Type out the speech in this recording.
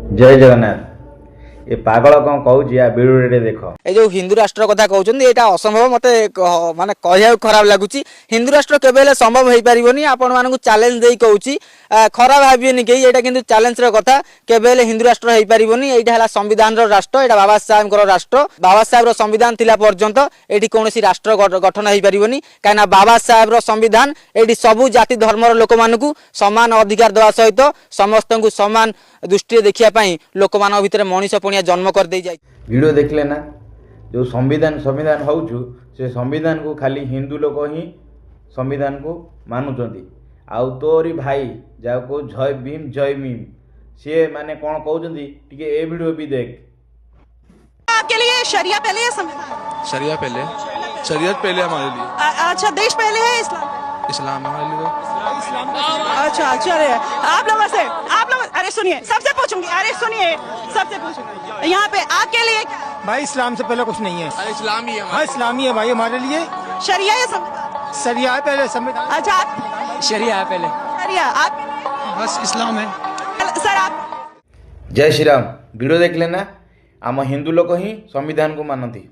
जय जगन्नाथ। ये पागल कौन कहूँ भिडियो देख ए जो हिंदू राष्ट्र कथा कहते यहाँ असंभव मत माने कह खराब लगुच। हिंदू राष्ट्र केवे संभव हो पारनि आपण मानक चैलेंज दे कहूँ खराब भाविनी कहीं यहाँ कि चैलेंज कथा केवे हिंदू राष्ट्र हो पारनि यहाँ संविधान राष्ट्र यहाँ बाबा साहेब राष्ट्र बाबा साहेब संविधान थिला पर्यंत ये कौन राष्ट्र गठन हो पारनि कहीं बाबा साहेब संविधान ये सबू जाति धर्मर लोक मानक सामान अधिकार देवा सहित समस्त को सामान दृष्टि देखापी लोक मान भर मनीष पणिया जन्म कर दे जाए। वीडियो देखले ना जो संविधान संविधान होचु से संविधान को खाली हिंदू लोक ही संविधान को मानुचंती आउ तोरी भाई जाको जय भीम सी माने कौन कहउचंती टिके ए वीडियो भी देख। आपके लिए शरिया पहले या संविधान? शरिया पहले, शरीयत पहले हमारे लिए। अच्छा, देश पहले है इस्लाम? इस्लाम हमारे लिए अच्छा चलिए आप लोग अरे सुनिए सबसे पूछूंगी, अरे सुनिए सबसे पूछूंगी यहाँ पे आपके लिए भाई इस्लाम से पहले कुछ नहीं है। अरे इस्लाम ही है। हाँ इस्लामी है भाई हमारे लिए। शरिया या संविधान? शरिया है पहले संविधान। अच्छा आप शरिया है पहले। शरिया आप बस इस्लाम है। सर आप जय श्री राम। वीडियो देख लेना आम हिंदू लोक ही संविधान को मानती।